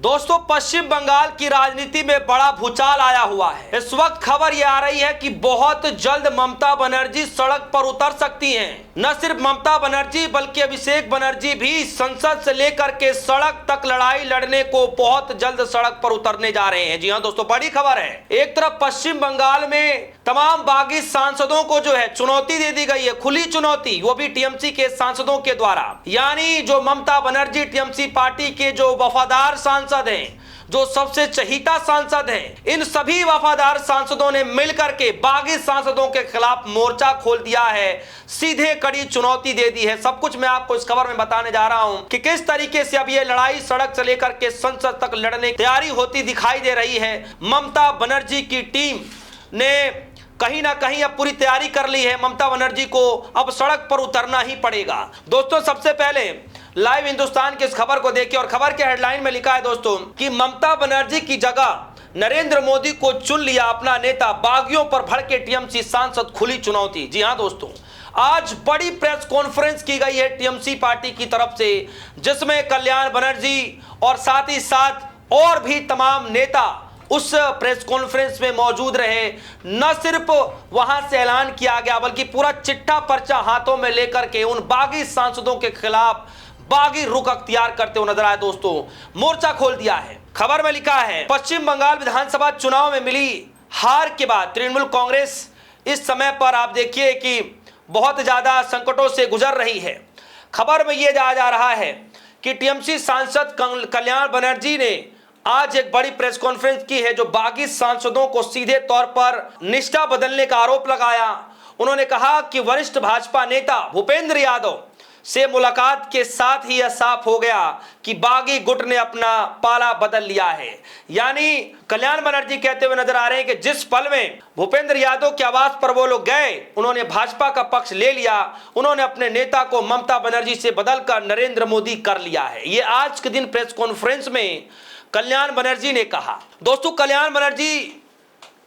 दोस्तों, पश्चिम बंगाल की राजनीति में बड़ा भूचाल आया हुआ है। इस वक्त खबर यह आ रही है कि बहुत जल्द ममता बनर्जी सड़क पर उतर सकती हैं। न सिर्फ ममता बनर्जी बल्कि अभिषेक बनर्जी भी संसद से लेकर के सड़क तक लड़ाई लड़ने को बहुत जल्द सड़क पर उतरने जा रहे हैं। जी हां दोस्तों, बड़ी खबर है। एक तरफ पश्चिम बंगाल में तमाम बागी सांसदों को जो है चुनौती दे दी गई है, खुली चुनौती, वो भी टीएमसी के सांसदों के द्वारा। यानी जो ममता बनर्जी टीएमसी पार्टी के जो वफादार सांसद हैं, जो सबसे चहीता सांसद हैं, इन सभी वफादार सांसदों ने मिलकर के बागी सांसदों के खिलाफ मोर्चा खोल दिया है, सीधे कड़ी चुनौती दे दी है। सब कुछ मैं आपको इस खबर में बताने जा रहा हूं कि किस तरीके से अब ये लड़ाई सड़क से लेकर के संसद तक लड़ने की तैयारी होती दिखाई दे रही है। ममता बनर्जी की टीम ने कहीं ना कहीं अब पूरी तैयारी कर ली है। ममता बनर्जी को अब सड़क पर उतरना ही पड़ेगा। दोस्तों, सबसे पहले लाइव हिंदुस्तान की इस खबर को देखिए और खबर के हेडलाइन में लिखा है दोस्तों कि ममता बनर्जी की जगह नरेंद्र मोदी को चुन लिया अपना नेता, बागियों पर भड़के टीएमसी सांसद, खुली चुनौती। जी हां दोस्तों, आज बड़ी प्रेस कॉन्फ्रेंस की गई है टीएमसी पार्टी की तरफ से, जिसमें कल्याण बनर्जी और साथ ही साथ और भी तमाम नेता उस प्रेस कॉन्फ्रेंस में मौजूद रहे। न सिर्फ वहां से ऐलान किया गया बल्कि पूरा चिट्ठा पर्चा हाथों में लेकर के उन बागी सांसदों के खिलाफ बागी रुख अख्तियार करते हुए नजर आए। दोस्तों, मोर्चा खोल दिया है। खबर में लिखा है, पश्चिम बंगाल विधानसभा चुनाव में मिली हार के बाद तृणमूल कांग्रेस इस समय पर आप देखिए कि बहुत ज्यादा संकटों से गुजर रही है। खबर में यह जा रहा है कि टीएमसी सांसद कल्याण बनर्जी ने आज एक बड़ी प्रेस कॉन्फ्रेंस की है, जो बागी सांसदों को सीधे तौर पर निष्ठा बदलने का आरोप लगाया। उन्होंने कहा कि वरिष्ठ भाजपा नेता भूपेंद्र यादव से मुलाकात के साथ ही यह साफ हो गया कि बागी गुट ने अपना पाला बदल लिया है। यानी कल्याण बनर्जी कहते हुए नजर आ रहे हैं कि जिस पल में भूपेंद्र यादव के आवास पर वो लोग गए, उन्होंने भाजपा का पक्ष ले लिया, उन्होंने अपने नेता को ममता बनर्जी से बदलकर नरेंद्र मोदी कर लिया है। ये आज के दिन प्रेस कॉन्फ्रेंस में कल्याण बनर्जी ने कहा। दोस्तों, कल्याण बनर्जी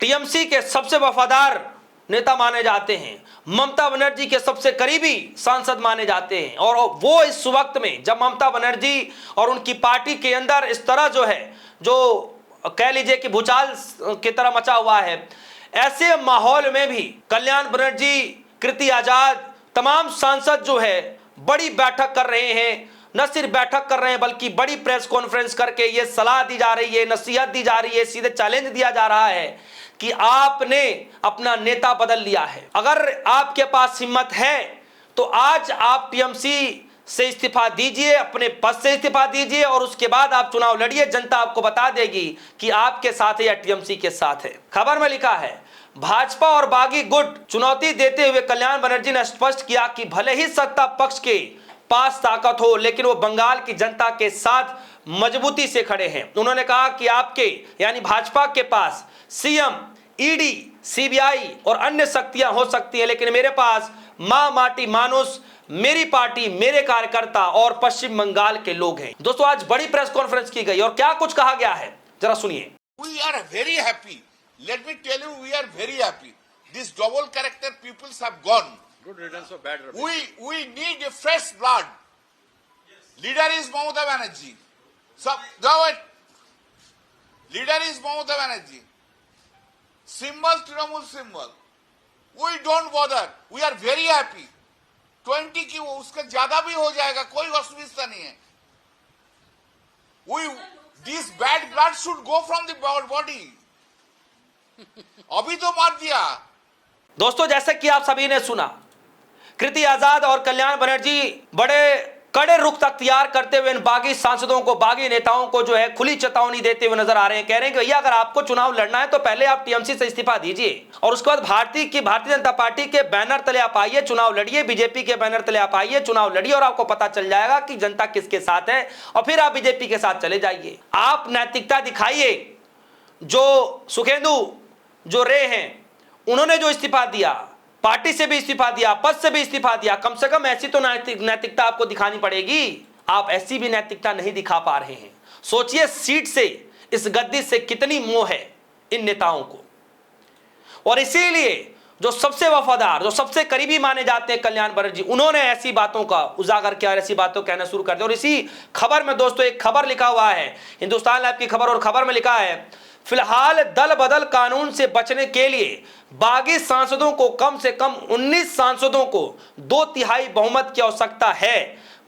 टीएमसी के सबसे वफादार नेता माने जाते हैं, ममता बनर्जी के सबसे करीबी सांसद माने जाते हैं, और वो इस वक्त में जब ममता बनर्जी और उनकी पार्टी के अंदर इस तरह जो है, जो कह लीजिए कि भूचाल की तरह मचा हुआ है, ऐसे माहौल में भी कल्याण बनर्जी, कृति आजाद, तमाम सांसद जो है बड़ी बैठक कर रहे हैं। न सिर्फ बैठक कर रहे हैं बल्कि बड़ी प्रेस कॉन्फ्रेंस करके ये सलाह दी जा रही है, नसीहत दी जा रही है, सीधे चैलेंज दिया जा रहा है कि आपने अपना नेता बदल लिया है। अगर आपके पास हिम्मत है तो आज आप टीएमसी से इस्तीफा दीजिए, अपने पद से इस्तीफा दीजिए और उसके बाद आप चुनाव लड़िए। जनता आपको बता देगी कि आपके साथ है या टीएमसी के साथ है। खबर में लिखा है, भाजपा और बागी गुट चुनौती देते हुए कल्याण बनर्जी ने स्पष्ट किया कि भले ही सत्ता पक्ष के पास ताकत हो, लेकिन वो बंगाल की जनता के साथ मजबूती से खड़े हैं। उन्होंने कहा कि आपके यानी भाजपा के पास सीएम, ईडी, सीबीआई और अन्य शक्तियां हो सकती हैं, लेकिन मेरे पास मां माटी मानुस, मेरी पार्टी, मेरे कार्यकर्ता और पश्चिम बंगाल के लोग हैं। दोस्तों, आज बड़ी प्रेस कॉन्फ्रेंस की गई और क्या कुछ कहा गया है, जरा सुनिए। We are very happy. Let me tell you, we are very happy. These double character peoples have gone. Good riddance of bad rubbish. We need a fresh blood. Leader is Mamata Banerjee. So, go it. Leader is Mamata Banerjee. Symbol, Trinamool symbol. We don't bother. We are very happy. 20 की वो उसका ज्यादा भी हो जाएगा, कोई असुविधा नहीं है. This bad blood should go from the body. अभी तो मार दिया। दोस्तों, जैसे कि आप सभी ने सुना, कृति आजाद और कल्याण बनर्जी बड़े कड़े रुख अख्तियार करते हुए इन बागी सांसदों को, बागी नेताओं को जो है खुली चेतावनी देते हुए नजर आ रहे हैं। कह रहे हैं कि भैया, अगर आपको चुनाव लड़ना है तो पहले आप टीएमसी से इस्तीफा दीजिए और उसके बाद भारतीय जनता पार्टी के बैनर तले आप आइए, चुनाव लड़िए, बीजेपी के बैनर तले आप आइए, चुनाव लड़िए और आपको पता चल जाएगा कि जनता किसके साथ है और फिर आप बीजेपी के साथ चले जाइए। आप नैतिकता दिखाइए। जो सुखेंदु जो रे हैं, उन्होंने जो इस्तीफा दिया, पार्टी से भी इस्तीफा दिया, पद से भी इस्तीफा दिया, कम से कम ऐसी तो नैतिकता आपको दिखानी पड़ेगी। आप ऐसी भी नैतिकता नहीं दिखा पा रहे हैं। सोचिए, सीट से, इस गद्दी से कितनी मोह है इन नेताओं को, और इसीलिए जो सबसे वफादार, जो सबसे करीबी माने जाते हैं कल्याण बनर्जी, उन्होंने ऐसी बातों का उजागर किया, ऐसी बातों कहना शुरू कर दिया। और इसी खबर में दोस्तों एक खबर लिखा हुआ है, हिंदुस्तान लाइव की खबर, और खबर में लिखा है फिलहाल दल बदल कानून से बचने के लिए बागी सांसदों को कम से कम 19 सांसदों को 2/3 बहुमत की आवश्यकता है।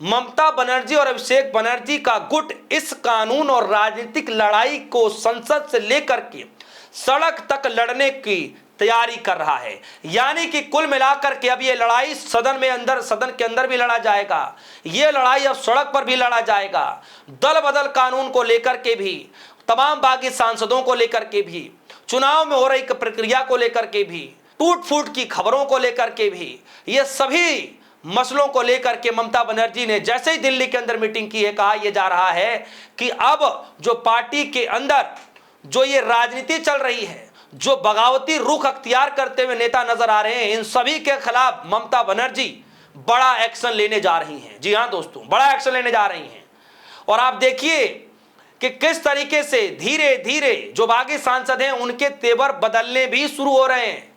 ममता बनर्जी और अभिषेक बनर्जी का गुट इस कानून और राजनीतिक लड़ाई को संसद से लेकर के सड़क तक लड़ने की तैयारी कर रहा है। यानी कि कुल मिलाकर के अब ये लड़ाई सदन के अंदर भी लड़ा जाएगा, ये लड़ाई अब सड़क पर भी लड़ा जाएगा। दल बदल कानून को लेकर के भी, तमाम बागी सांसदों को लेकर के भी, चुनाव में हो रही प्रक्रिया को लेकर के भी, टूट फूट की खबरों को लेकर के भी, ये सभी मसलों को लेकर के ममता बनर्जी ने जैसे ही दिल्ली के अंदर मीटिंग की है, कहा यह जा रहा है कि अब जो पार्टी के अंदर जो ये राजनीति चल रही है, जो बगावती रुख अख्तियार करते हुए नेता नजर आ रहे हैं, इन सभी के खिलाफ ममता बनर्जी बड़ा एक्शन लेने जा रही हैं। जी हां दोस्तों, बड़ा एक्शन लेने जा रही हैं। और आप देखिए कि किस तरीके से धीरे धीरे जो बागी सांसद हैं उनके तेवर बदलने भी शुरू हो रहे हैं।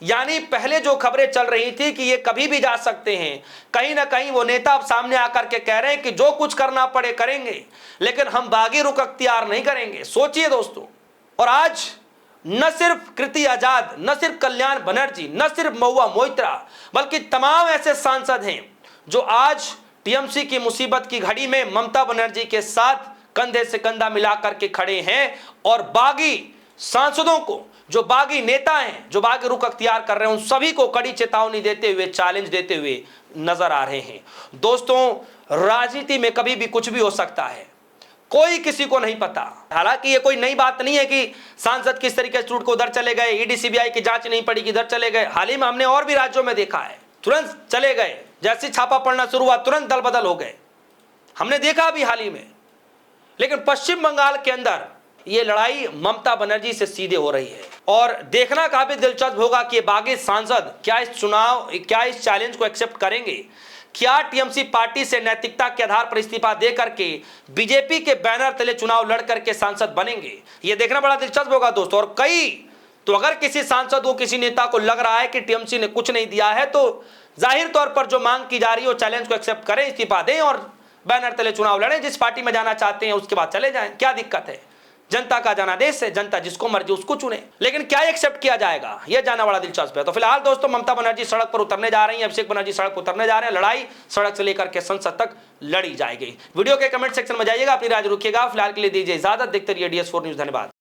यानी पहले जो खबरें चल रही थी कि ये कभी भी जा सकते हैं, कहीं ना कहीं वो नेता अब सामने आकर के कह रहे हैं कि जो कुछ करना पड़े करेंगे, लेकिन हम बागी रुख अख्तियार नहीं करेंगे। सोचिए दोस्तों, और आज न सिर्फ कृति आजाद, न सिर्फ कल्याण बनर्जी, न सिर्फ महुआ मोइत्रा, बल्कि तमाम ऐसे सांसद हैं जो आज टीएमसी की मुसीबत की घड़ी में ममता बनर्जी के साथ कंधे से कंधा मिलाकर के खड़े हैं और बागी सांसदों को, जो बागी नेता हैं, जो बागी रुख अख्तियार कर रहे हैं, उन सभी को कड़ी चेतावनी देते हुए, चैलेंज देते हुए नजर आ रहे हैं। दोस्तों, राजनीति में कभी भी कुछ भी हो सकता है, कोई किसी को नहीं पता। हालांकि ये कोई नई बात नहीं है कि सांसद किस तरीके से टूट को उधर चले गए, ईडी सीबीआई की जांच नहीं पड़ी कि इधर चले गए। हाल ही में हमने और भी राज्यों में देखा है, तुरंत चले गए, जैसे छापा पड़ना शुरू हुआ तुरंत दल बदल हो गए, हमने देखा अभी हाल ही में। लेकिन पश्चिम बंगाल के अंदर ये लड़ाई ममता बनर्जी से सीधे हो रही है, और देखना काफी दिलचस्प होगा कि बागी सांसद क्या इस चैलेंज को एक्सेप्ट करेंगे, क्या टीएमसी पार्टी से नैतिकता के आधार पर इस्तीफा दे करके बीजेपी के बैनर तले चुनाव लड़ करके सांसद बनेंगे। यह देखना बड़ा दिलचस्प होगा दोस्तों। और तो अगर किसी सांसद को, किसी नेता को लग रहा है कि टीएमसी ने कुछ नहीं दिया है, तो जाहिर तौर पर जो मांग की जा रही है वो चैलेंज को एक्सेप्ट करें, इस्तीफा दें और बैनर तले चुनाव लड़ें, जिस पार्टी में जाना चाहते हैं उसके बाद चले जाएं। क्या दिक्कत है? जनता का जनादेश है, जनता जिसको मर्जी उसको चुने। लेकिन क्या एक्सेप्ट किया जाएगा, यह जानना बड़ा दिलचस्प है। तो फिलहाल दोस्तों, ममता बनर्जी सड़क पर उतरने जा रही हैं, अभिषेक बनर्जी सड़क पर उतरने जा रहे हैं। लड़ाई सड़क से लेकर के संसद तक लड़ी जाएगी। वीडियो के कमेंट सेक्शन में जाइएगा, अपनी राय रखिएगा। फिलहाल के लिए दीजिए इजाजत, देखते रहिए DS4 न्यूज। धन्यवाद।